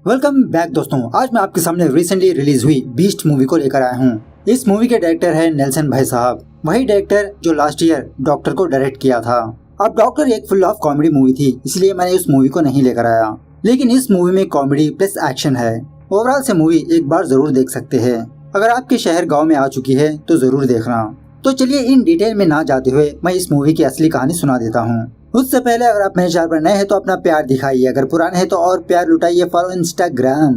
Welcome back दोस्तों। आज मैं आपके सामने रिसेंटली रिलीज हुई बीस्ट मूवी को लेकर आया हूँ। इस मूवी के डायरेक्टर है नेल्सन भाई साहब, वही डायरेक्टर जो लास्ट ईयर डॉक्टर को डायरेक्ट किया था। अब डॉक्टर एक फुल ऑफ कॉमेडी मूवी थी, इसलिए मैंने उस मूवी को नहीं लेकर आया, लेकिन इस मूवी में कॉमेडी प्लस एक्शन है। ओवरऑल से मूवी एक बार जरूर देख सकते हैं। अगर आपके शहर गाँव में आ चुकी है तो जरूर देखना। तो चलिए इन डिटेल में ना जाते हुए मैं इस मूवी की असली कहानी सुना देता हूँ। उससे पहले अगर आप मेरे चैनल पर नए हैं तो अपना प्यार दिखाइए, अगर पुराने हैं तो और प्यार लुटाइए। Follow Instagram.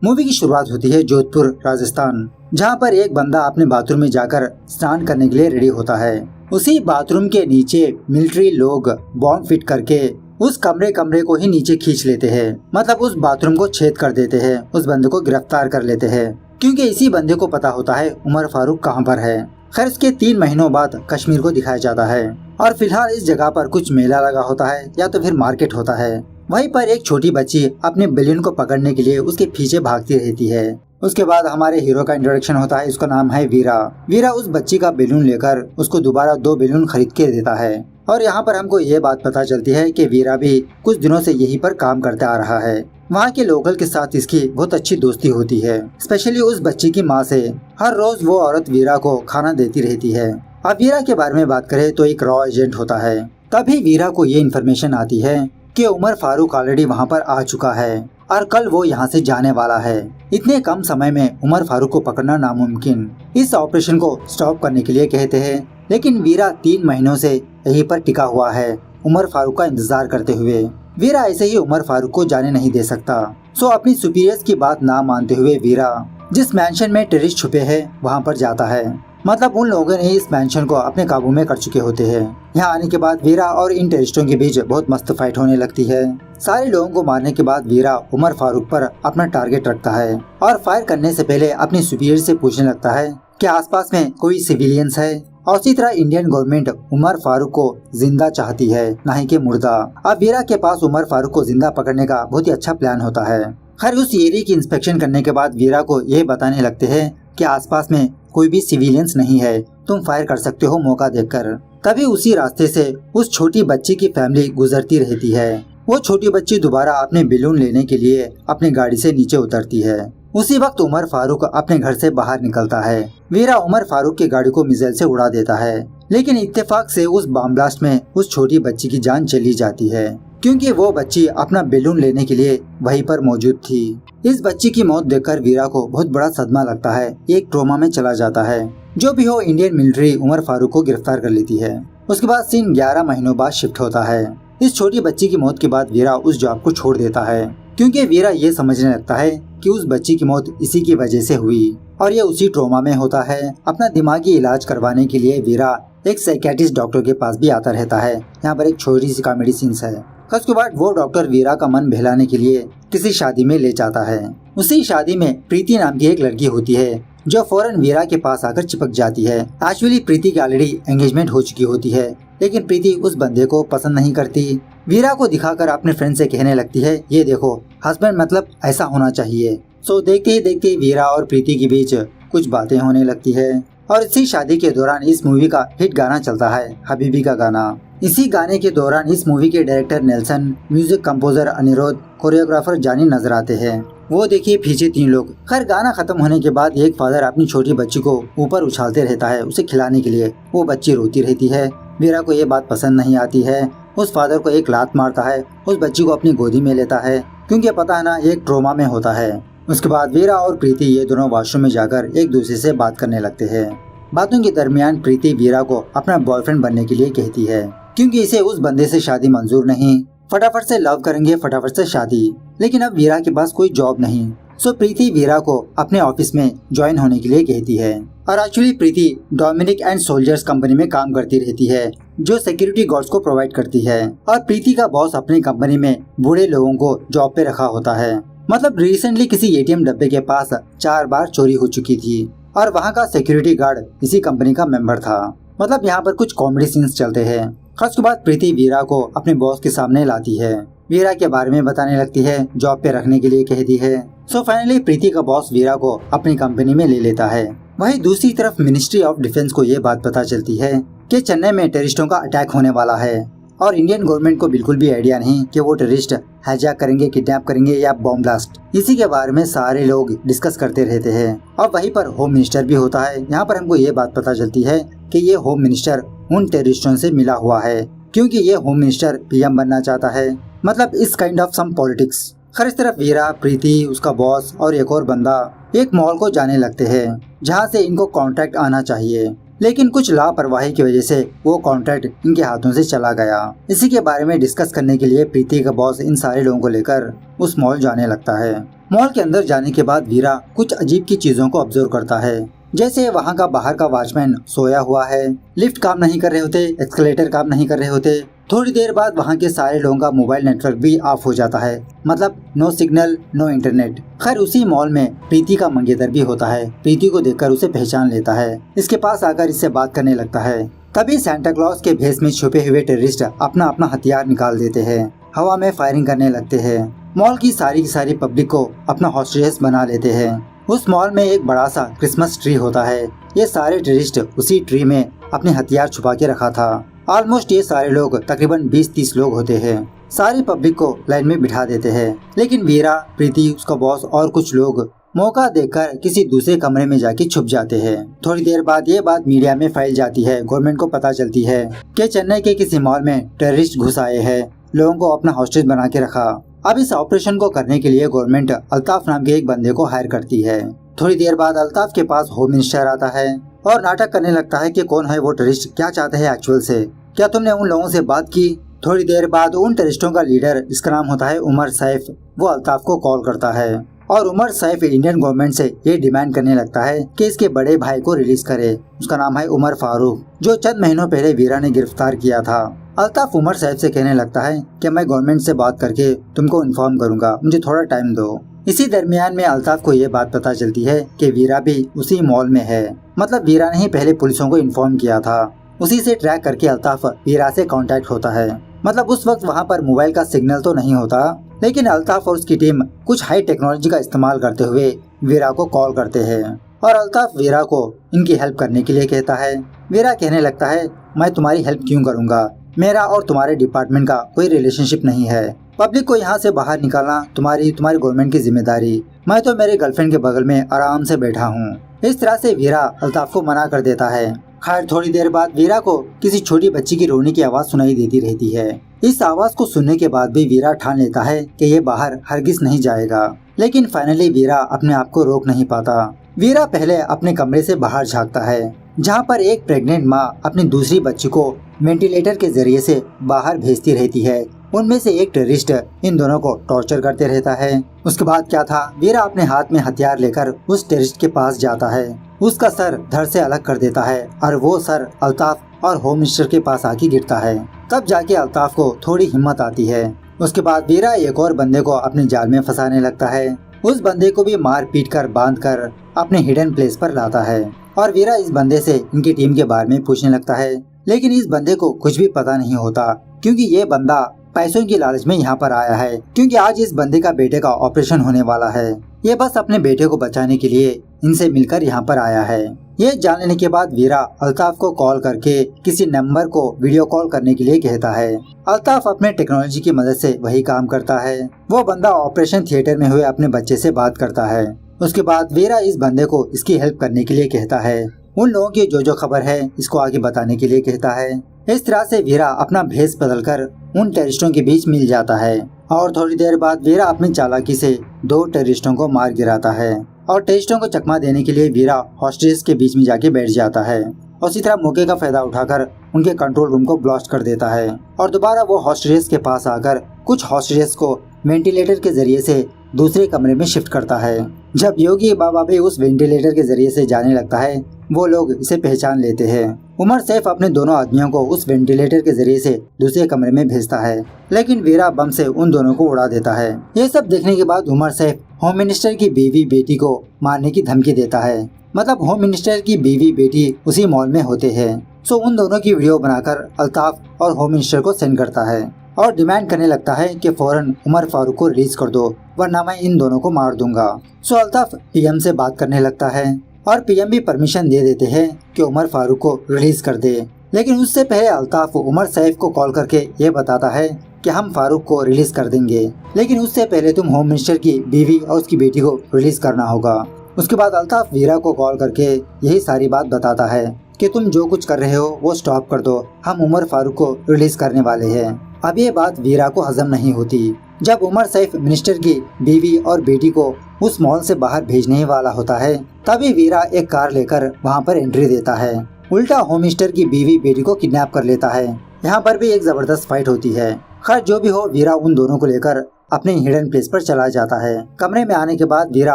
मूवी की शुरुआत होती है जोधपुर राजस्थान, जहाँ पर एक बंदा अपने बाथरूम में जाकर स्नान करने के लिए रेडी होता है। उसी बाथरूम के नीचे मिलिट्री लोग बॉम्ब फिट करके उस कमरे को ही नीचे खींच लेते हैं, मतलब उस बाथरूम को छेद कर देते हैं, उस बंदे को गिरफ्तार कर लेते हैं, क्योंकि इसी बंदे को पता होता है उमर फारूक कहाँ पर है। खैर इसके 3 महीनों बाद कश्मीर को दिखाया जाता है और फिलहाल इस जगह पर कुछ मेला लगा होता है या तो फिर मार्केट होता है। वहीं पर एक छोटी बच्ची अपने बेलून को पकड़ने के लिए उसके पीछे भागती रहती है। उसके बाद हमारे हीरो का इंट्रोडक्शन होता है, उसका नाम है वीरा। वीरा उस बच्ची का बेलून लेकर उसको दोबारा 2 बेलून खरीद के देता है और यहाँ पर हमको ये बात पता चलती है कि वीरा भी कुछ दिनों से यहीं पर काम करता आ रहा है। वहाँ के लोकल के साथ इसकी बहुत अच्छी दोस्ती होती है, स्पेशली उस बच्ची की माँ से। हर रोज वो औरत वीरा को खाना देती रहती है। अब वीरा के बारे में बात करें तो एक रॉ एजेंट होता है। तभी वीरा को ये इन्फॉर्मेशन आती है कि उमर फारूक ऑलरेडी वहाँ पर आ चुका है और कल वो यहाँ से जाने वाला है। इतने कम समय में उमर फारूक को पकड़ना नामुमकिन। इस ऑपरेशन को स्टॉप करने के लिए कहते हैं, लेकिन वीरा 3 महीनों से यहीं पर टिका हुआ है उमर फारूक का इंतजार करते हुए। वीरा ऐसे ही उमर फारूक को जाने नहीं दे सकता। सो अपनी सुपीरियर्स की बात ना मानते हुए वीरा जिस मैंशन में टेररिस्ट छुपे हैं वहाँ पर जाता है। मतलब उन लोगों ने इस मैंशन को अपने काबू में कर चुके होते हैं। यहाँ आने के बाद वीरा और इन टेररिस्टों के बीच बहुत मस्त फाइट होने लगती है। सारे लोगों को मारने के बाद वीरा उमर फारूक पर अपना टारगेट रखता है और फायर करने से पहले अपनी सुपीरियर से पूछने लगता है कि आसपास में कोई सिविलियंस है। और इसी तरह इंडियन गवर्नमेंट उमर फारूक को जिंदा चाहती है, न ही कि मुर्दा। अब वीरा के पास उमर फारूक को जिंदा पकड़ने का बहुत ही अच्छा प्लान होता है। खैर उस एरिया की इंस्पेक्शन करने के बाद वीरा को ये बताने लगते हैं कि आसपास में कोई भी सिविलियंस नहीं है, तुम फायर कर सकते हो मौका देखकर। तभी उसी रास्ते से उस छोटी बच्ची की फैमिली गुजरती रहती है। वो छोटी बच्ची दोबारा अपने बेलून लेने के लिए अपनी गाड़ी से नीचे उतरती है। उसी वक्त उमर फारूक अपने घर से बाहर निकलता है। वीरा उमर फारूक की गाड़ी को मिसाइल से उड़ा देता है, लेकिन इत्तेफाक से उस बम ब्लास्ट में उस छोटी बच्ची की जान चली जाती है, क्योंकि वो बच्ची अपना बेलून लेने के लिए वहीं पर मौजूद थी। इस बच्ची की मौत देखकर वीरा को बहुत बड़ा सदमा लगता है, एक ट्रोमा में चला जाता है। जो भी हो, इंडियन मिलिट्री उमर फारूक को गिरफ्तार कर लेती है। उसके बाद सीन 11 महीनों बाद शिफ्ट होता है। इस छोटी बच्ची की मौत के बाद वीरा उस जॉब को छोड़ देता है, क्योंकि वीरा ये समझने लगता है कि उस बच्ची की मौत इसी की वजह से हुई और ये उसी ट्रोमा में होता है। अपना दिमागी इलाज करवाने के लिए वीरा एक साइकियाट्रिस्ट डॉक्टर के पास भी आता रहता है। यहाँ पर एक छोटी सी कॉमेडी सीन्स है। उसके बाद वो डॉक्टर वीरा का मन बहलाने के लिए किसी शादी में ले जाता है। उसी शादी में प्रीति नाम की एक लड़की होती है, जो फौरन वीरा के पास आकर चिपक जाती है। एक्चुअली प्रीति की ऑलरेडी एंगेजमेंट हो चुकी होती है, लेकिन प्रीति उस बंदे को पसंद नहीं करती। वीरा को दिखाकर अपने फ्रेंड से कहने लगती है, ये देखो हस्बैंड मतलब ऐसा होना चाहिए। सो देखते ही देखते वीरा और प्रीति के बीच कुछ बातें होने लगती है और इसी शादी के दौरान इस मूवी का हिट गाना चलता है, हबीबी का गाना। इसी गाने के दौरान इस मूवी के director Nelson, music composer Anirudh, choreographer Jani नजर आते हैं। वो देखिए पीछे 3 लोग। खैर गाना खत्म होने के बाद एक फादर अपनी छोटी बच्ची को ऊपर उछालते रहता है उसे खिलाने के लिए। वो बच्ची रोती रहती है। वीरा को ये बात पसंद नहीं आती है। उस फादर को एक लात मारता है, उस बच्ची को अपनी गोदी में लेता है, क्योंकि पता है ना एक ट्रोमा में होता है। उसके बाद वीरा और प्रीति ये दोनों वॉशरूम में जाकर एक दूसरे से बात करने लगते हैं। बातों के दरमियान प्रीति वीरा को अपना बॉयफ्रेंड बनने के लिए कहती है, क्योंकि इसे उस बंदे से शादी मंजूर नहीं। फटाफट से लव करेंगे, फटाफट से शादी। लेकिन अब वीरा के पास कोई जॉब नहीं। सो प्रीति वीरा को अपने ऑफिस में ज्वाइन होने के लिए कहती है। और actually Preeti Dominic and soldiers company में काम करती रहती है, जो सिक्योरिटी गार्ड्स को प्रोवाइड करती है। और प्रीति का बॉस अपनी कंपनी में बूढ़े लोगों को जॉब पे रखा होता है। मतलब रिसेंटली किसी एटीएम डब्बे के पास 4 बार चोरी हो चुकी थी और वहाँ का सिक्योरिटी गार्ड इसी कंपनी का मेंबर था। मतलब यहाँ पर कुछ कॉमेडी सीन्स चलते हैं। खास के बाद प्रीति वीरा को अपने बॉस के सामने लाती है, वीरा के बारे में बताने लगती है, जॉब पे रखने के लिए कहती है। सो फाइनली प्रीति का बॉस वीरा को अपनी कंपनी में ले लेता है। वहीं दूसरी तरफ मिनिस्ट्री ऑफ डिफेंस को ये बात पता चलती है कि चेन्नई में टेररिस्टों का अटैक होने वाला है और इंडियन गवर्नमेंट को बिल्कुल भी आइडिया नहीं कि वो टेररिस्ट हाईजैक करेंगे, किडनैप करेंगे या बॉम्ब ब्लास्ट। इसी के बारे में सारे लोग डिस्कस करते रहते हैं। और वहीं पर होम मिनिस्टर भी होता है। यहाँ पर हमको ये बात पता चलती है कि ये होम मिनिस्टर उन टेररिस्टों से मिला हुआ है, क्योंकि ये होम मिनिस्टर पीएम बनना चाहता है। मतलब इस काइंड ऑफ सम पॉलिटिक्स। खैर, इस तरफ वीरा, प्रीति, उसका बॉस और एक और बंदा एक मॉल को जाने लगते हैं, जहाँ से इनको कॉन्ट्रैक्ट आना चाहिए, लेकिन कुछ लापरवाही की वजह से वो कॉन्ट्रैक्ट इनके हाथों से चला गया। इसी के बारे में डिस्कस करने के लिए प्रीति का बॉस इन सारे लोगों को लेकर उस मॉल जाने लगता है। मॉल के अंदर जाने के बाद वीरा कुछ अजीब की चीजों को ऑब्जर्व करता है, जैसे वहाँ का बाहर का वॉचमैन सोया हुआ है, लिफ्ट काम नहीं कर रहे होते, एस्केलेटर काम नहीं कर रहे होते। थोड़ी देर बाद वहाँ के सारे लोगों का मोबाइल नेटवर्क भी ऑफ हो जाता है, मतलब नो सिग्नल, नो इंटरनेट। खैर, उसी मॉल में प्रीति का मंगेतर भी होता है। प्रीति को देखकर उसे पहचान लेता है, इसके पास आकर इससे बात करने लगता है। तभी सांता क्लॉज के भेष में छुपे हुए टेररिस्ट अपना अपना हथियार निकाल देते हैं, हवा में फायरिंग करने लगते हैं। मॉल की सारी पब्लिक को अपना हॉस्टेज बना लेते हैं। उस मॉल में एक बड़ा सा क्रिसमस ट्री होता है। ये सारे टेररिस्ट उसी ट्री में अपने हथियार छुपा के रखा था। ऑलमोस्ट ये सारे लोग तकरीबन 20-30 लोग होते हैं। सारी पब्लिक को लाइन में बिठा देते हैं, लेकिन वीरा, प्रीति, उसका बॉस और कुछ लोग मौका देखकर किसी दूसरे कमरे में जाके छुप जाते हैं। थोड़ी देर बाद ये बात मीडिया में फैल जाती है। गवर्नमेंट को पता चलती है कि चेन्नई के किसी मॉल में टेररिस्ट घुस आए हैं, लोगों को अपना हॉस्टेज बना के रखा। अब इस ऑपरेशन को करने के लिए गवर्नमेंट अल्ताफ नाम के एक बंदे को हायर करती है। थोड़ी देर बाद अल्ताफ के पास होम मिनिस्टर आता है और नाटक करने लगता है कि कौन है वो टेररिस्ट, क्या चाहते हैं एक्चुअल से, क्या तुमने उन लोगों से बात की। थोड़ी देर बाद उन टेररिस्टों का लीडर, जिसका नाम होता है उमर सैफ, वो अल्ताफ को कॉल करता है और उमर सैफ इंडियन गवर्नमेंट से ये डिमांड करने लगता है कि इसके बड़े भाई को रिलीज करे। उसका नाम है उमर फारूक, जो चंद महीनों पहले वीरा ने गिरफ्तार किया था। अल्ताफ उमर सैफ से कहने लगता है कि मैं गवर्नमेंट से बात करके तुमको इन्फॉर्म करूंगा, मुझे थोड़ा टाइम दो। इसी दरमियान में अल्ताफ को ये बात पता चलती है कि वीरा भी उसी मॉल में है। मतलब वीरा ने ही पहले पुलिसों को इन्फॉर्म किया था। उसी से ट्रैक करके अल्ताफ वीरा से कांटेक्ट होता है। मतलब उस वक्त वहाँ पर मोबाइल का सिग्नल तो नहीं होता, लेकिन अल्ताफ और उसकी टीम कुछ हाई टेक्नोलॉजी का इस्तेमाल करते हुए वीरा को कॉल करते हैं और अल्ताफ वीरा को इनकी हेल्प करने के लिए कहता है। वीरा कहने लगता है, मैं तुम्हारी हेल्प क्यों करूँगा, मेरा और तुम्हारे डिपार्टमेंट का कोई रिलेशनशिप नहीं है। पब्लिक को यहाँ से बाहर निकालना तुम्हारी गवर्नमेंट की जिम्मेदारी, मैं तो मेरे गर्लफ्रेंड के बगल में आराम से बैठा हूँ। इस तरह से वीरा अल्ताफ को मना कर देता है। खैर, थोड़ी देर बाद वीरा को किसी छोटी बच्ची की रोने की आवाज सुनाई देती रहती है। इस आवाज को सुनने के बाद भी वीरा ठान लेता है कि ये बाहर हरगिज नहीं जाएगा, लेकिन फाइनली वीरा अपने आप को रोक नहीं पाता। वीरा पहले अपने कमरे से बाहर झांकता है, जहाँ पर एक प्रेग्नेंट माँ अपनी दूसरी बच्ची को वेंटिलेटर के जरिए से बाहर भेजती रहती है। उनमें से एक टेररिस्ट इन दोनों को टॉर्चर करते रहता है। उसके बाद क्या था, वीरा अपने हाथ में हथियार लेकर उस टेररिस्ट के पास जाता है, उसका सर धड़ से अलग कर देता है और वो सर अल्ताफ और होम मिनिस्टर के पास आके गिरता है। तब जाके अल्ताफ को थोड़ी हिम्मत आती है। उसके बाद वीरा एक और बंदे को अपने जाल में फंसाने लगता है। उस बंदे को भी मार पीट कर बांध कर अपने हिडन प्लेस पर लाता है और वीरा इस बंदे से इनकी टीम के बारे में पूछने लगता है, लेकिन इस बंदे को कुछ भी पता नहीं होता, क्योंकि ये बंदा पैसों की लालच में यहाँ पर आया है, क्योंकि आज इस बंदे का बेटे का ऑपरेशन होने वाला है। ये बस अपने बेटे को बचाने के लिए इनसे मिलकर यहाँ पर आया है। ये जान लेने के बाद वीरा अल्ताफ को कॉल करके किसी नंबर को वीडियो कॉल करने के लिए कहता है। अल्ताफ अपने टेक्नोलॉजी की मदद से वही काम करता है। वो बंदा ऑपरेशन थिएटर में हुए अपने बच्चे से बात करता है। उसके बाद वीरा इस बंदे को इसकी हेल्प करने के लिए कहता है। उन लोगों की जो खबर है इसको आगे बताने के लिए कहता है। इस तरह से वीरा अपना भेष बदलकर उन टेररिस्टों के बीच मिल जाता है और थोड़ी देर बाद वीरा अपनी चालाकी से 2 टेररिस्टों को मार गिराता है और टेररिस्टों को चकमा देने के लिए वीरा हॉस्टेज के बीच में जाके बैठ जाता है और इसी तरह मौके का फायदा उठाकर उनके कंट्रोल रूम को ब्लास्ट कर देता है और दोबारा वो हॉस्टेज के पास आकर कुछ हॉस्टेज को वेंटिलेटर के जरिए से दूसरे कमरे में शिफ्ट करता है। जब योगी बाबा भी उस वेंटिलेटर के जरिए से जाने लगता है, वो लोग इसे पहचान लेते हैं। उमर सैफ अपने दोनों आदमियों को उस वेंटिलेटर के जरिए से दूसरे कमरे में भेजता है, लेकिन वीरा बम से उन दोनों को उड़ा देता है। ये सब देखने के बाद उमर सैफ होम मिनिस्टर की बीवी बेटी को मारने की धमकी देता है। मतलब होम मिनिस्टर की बीवी बेटी उसी मॉल में होते हैं। सो उन दोनों की वीडियो बनाकर अल्ताफ और होम मिनिस्टर को सेंड करता है और डिमांड करने लगता है कि फौरन उमर फारूक को रिलीज कर दो, वरना मैं इन दोनों को मार दूंगा। सो अल्ताफ पीएम से बात करने लगता है और पीएम भी परमिशन दे देते हैं कि उमर फारूक को रिलीज कर दे। लेकिन उससे पहले अल्ताफ उमर सैफ को कॉल करके ये बताता है कि हम फारूक को रिलीज कर देंगे, लेकिन उससे पहले तुम होम मिनिस्टर की बीवी और उसकी बेटी को रिलीज करना होगा। उसके बाद अल्ताफ वीरा को कॉल करके यही सारी बात बताता है कि तुम जो कुछ कर रहे हो वो स्टॉप कर दो, हम उमर फारूक को रिलीज करने वाले हैं। अब ये बात वीरा को हजम नहीं होती। जब उमर सैफ मिनिस्टर की बीवी और बेटी को उस मॉल से बाहर भेजने वाला होता है, तभी वीरा एक कार लेकर वहाँ पर एंट्री देता है। उल्टा होम मिनिस्टर की बीवी बेटी को किडनैप कर लेता है। यहाँ पर भी एक जबरदस्त फाइट होती है। खैर जो भी हो, वीरा उन दोनों को लेकर अपने हिडन प्लेस पर चला जाता है। कमरे में आने के बाद वीरा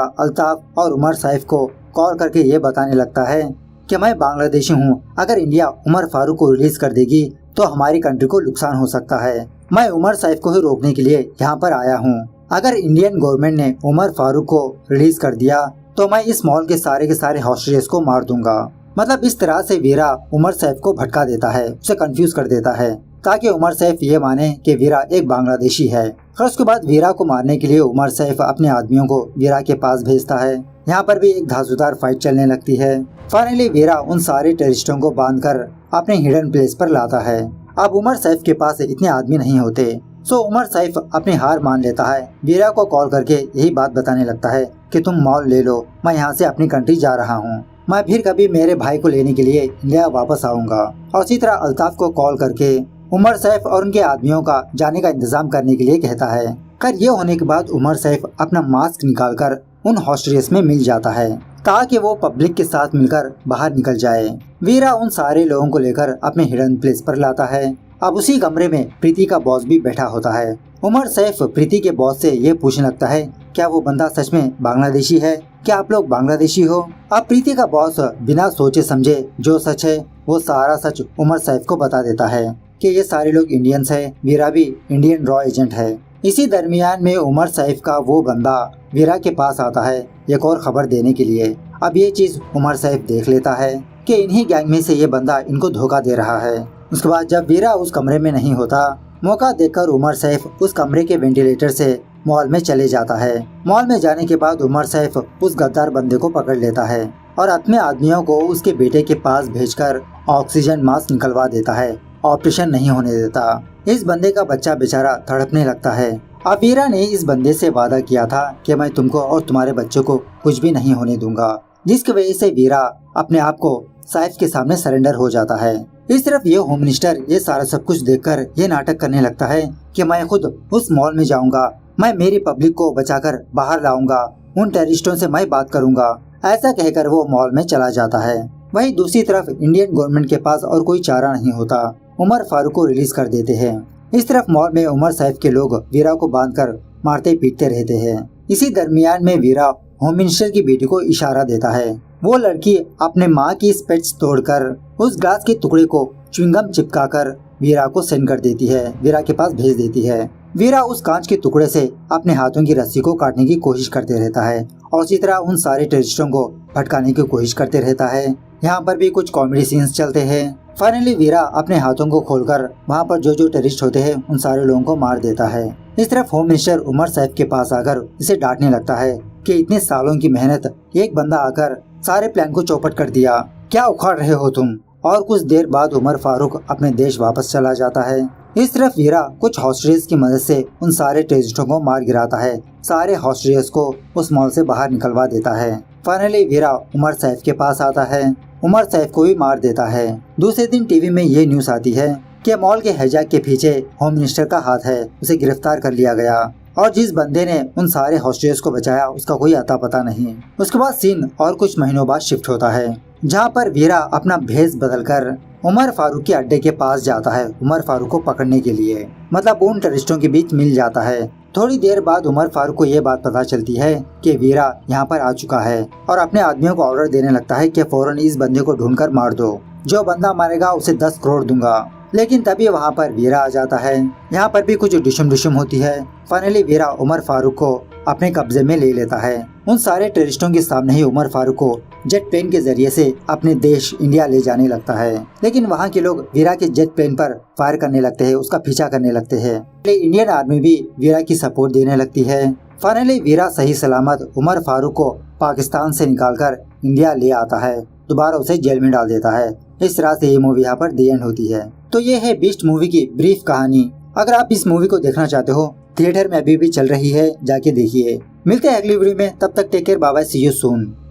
अल्ताफ और उमर सैफ को कॉल करके ये बताने लगता है कि मैं बांग्लादेशी हूँ, अगर इंडिया उमर फारूक को रिलीज कर देगी तो हमारी कंट्री को नुकसान हो सकता है। मैं उमर सैफ को ही रोकने के लिए यहाँ पर आया हूँ। अगर इंडियन गवर्नमेंट ने उमर फारूक को रिलीज कर दिया तो मैं इस मॉल के सारे हॉस्टेजेस को मार दूंगा। मतलब इस तरह से वीरा उमर सैफ को भटका देता है, उसे कंफ्यूज कर देता है, ताकि उमर सैफ ये माने कि वीरा एक बांग्लादेशी है। फिर उसके बाद वीरा को मारने के लिए उमर सैफ अपने आदमियों को वीरा के पास भेजता है। यहाँ पर भी एक धांसूदार फाइट चलने लगती है। फाइनली वीरा उन सारे टेररिस्टों को बांधकर अपने हिडन प्लेस पर लाता है। अब उमर सैफ के पास इतने आदमी नहीं होते, सो उमर सैफ अपनी हार मान लेता है। वीरा को कॉल करके यही बात बताने लगता है कि तुम मॉल ले लो, मैं यहाँ से अपनी कंट्री जा रहा हूँ, मैं फिर कभी मेरे भाई को लेने के लिए इंडिया वापस आऊंगा। और इसी तरह अल्ताफ को कॉल करके उमर सैफ और उनके आदमियों का जाने का इंतजाम करने के लिए कहता है। खैर ये होने के बाद उमर सैफ अपना मास्क निकालकर उन हॉस्टेजेस में मिल जाता है ताकि वो पब्लिक के साथ मिलकर बाहर निकल जाए। वीरा उन सारे लोगों को लेकर अपने हिडन प्लेस पर लाता है। अब उसी कमरे में प्रीति का बॉस भी बैठा होता है। उमर सैफ प्रीति के बॉस से ये पूछने लगता है क्या वो बंदा सच में बांग्लादेशी है, क्या आप लोग बांग्लादेशी हो। अब प्रीति का बॉस बिना सोचे समझे जो सच है वो सारा सच उमर सैफ को बता देता है कि ये सारे लोग इंडियंस है, वीरा भी इंडियन रॉ एजेंट है। इसी दरमियान में उमर सैफ का वो बंदा वीरा के पास आता है एक और खबर देने के लिए। अब ये चीज उमर सैफ देख लेता है कि इन्हीं गैंग में से ये बंदा इनको धोखा दे रहा है। उसके बाद जब वीरा उस कमरे में नहीं होता, मौका देखकर उमर सैफ उस कमरे के वेंटिलेटर से मॉल में चले जाता है। मॉल में जाने के बाद उमर सैफ उस गद्दार बंदे को पकड़ लेता है और अपने आदमियों को उसके बेटे के पास भेजकर ऑक्सीजन मास्क निकलवा देता है, ऑपरेशन नहीं होने देता। इस बंदे का बच्चा बेचारा तड़पने लगता है। अब वीरा ने इस बंदे से वादा किया था कि मैं तुमको और तुम्हारे बच्चों को कुछ भी नहीं होने दूंगा, जिसकी वजह से वीरा अपने आप को सैफ के सामने सरेंडर हो जाता है। इस तरफ ये होम मिनिस्टर ये सारा सब कुछ देखकर ये नाटक करने लगता है कि मैं खुद उस मॉल में जाऊंगा, मैं मेरी पब्लिक को बचाकर बाहर लाऊंगा, उन टेररिस्टों से मैं बात करूंगा। ऐसा कहकर वो मॉल में चला जाता है। वहीं दूसरी तरफ इंडियन गवर्नमेंट के पास और कोई चारा नहीं होता, उमर फारूक को रिलीज कर देते हैं। इस तरफ मॉल में उमर सैफ के लोग वीरा को बांधकर मारते पीटते रहते हैं। इसी दरमियान में वीरा होम मिनिस्टर की बेटी को इशारा देता है। वो लड़की अपने माँ की स्पेट्स तोड़कर उस ग्लास के टुकड़े को च्युइंगम चिपकाकर वीरा को सेंड कर देती है, वीरा के पास भेज देती है। वीरा उस कांच के टुकड़े से अपने हाथों की रस्सी को काटने की कोशिश करते रहता है और उसी तरह उन सारे टेररिस्टों को भटकाने की कोशिश करते रहता है। यहाँ पर भी कुछ कॉमेडी सीन्स चलते हैं। फाइनली वीरा अपने हाथों को खोलकर वहाँ पर जो टेररिस्ट होते हैं उन सारे लोगों को मार देता है। इस तरफ होम मिनिस्टर उमर सैफ के पास आकर इसे डांटने लगता है कि इतने सालों की मेहनत एक बंदा आकर सारे प्लान को चौपट कर दिया, क्या उखाड़ रहे हो तुम। और कुछ देर बाद उमर फारूक अपने देश वापस चला जाता है। इस तरफ वीरा कुछ हॉस्टेजेस की मदद से उन सारे टेररिस्टों को मार गिराता है, सारे हॉस्टेजेस को उस मॉल से बाहर निकलवा देता है। फाइनली वीरा उमर सैफ के पास आता है, उमर सैफ को भी मार देता है। दूसरे दिन टीवी में ये न्यूज आती है कि मॉल के हिजाक के पीछे होम मिनिस्टर का हाथ है, उसे गिरफ्तार कर लिया गया और जिस बंदे ने उन सारे हॉस्टेजेस को बचाया उसका कोई अता पता नहीं। उसके बाद सीन और कुछ महीनों बाद शिफ्ट होता है, जहाँ पर वीरा अपना भेष बदलकर उमर फारूक के अड्डे के पास जाता है उमर फारूक को पकड़ने के लिए। मतलब उन टेररिस्टों के बीच मिल जाता है। थोड़ी देर बाद उमर फारूक को ये बात पता चलती है कि वीरा यहाँ पर आ चुका है और अपने आदमियों को ऑर्डर देने लगता है कि फौरन इस बंदे को ढूंढकर मार दो, जो बंदा मारेगा उसे 10 करोड़ दूंगा। लेकिन तभी वहाँ पर वीरा आ जाता है। यहाँ पर भी कुछ डिशम होती है। फाइनली वीरा उमर फारूक को अपने कब्जे में ले लेता है। उन सारे टेररिस्टों के सामने ही उमर फारूक को जेट प्लेन के जरिए से अपने देश इंडिया ले जाने लगता है। लेकिन वहाँ के लोग वीरा के जेट प्लेन पर फायर करने लगते हैं, उसका पीछा करने लगते हैं। इंडियन आर्मी भी वीरा की सपोर्ट देने लगती है। फाइनली वीरा सही सलामत उमर फारूक को पाकिस्तान से निकालकर इंडिया ले आता है, दोबारा उसे जेल में डाल देता है। इस तरह से ये मूवी यहाँ पर दी एंड होती है। तो ये है बीस्ट मूवी की ब्रीफ कहानी। अगर आप इस मूवी को देखना चाहते हो, थिएटर में अभी भी चल रही है, जाके देखिए। मिलते हैं अगली वीडियो में, तब तक take care, bye bye, see you soon.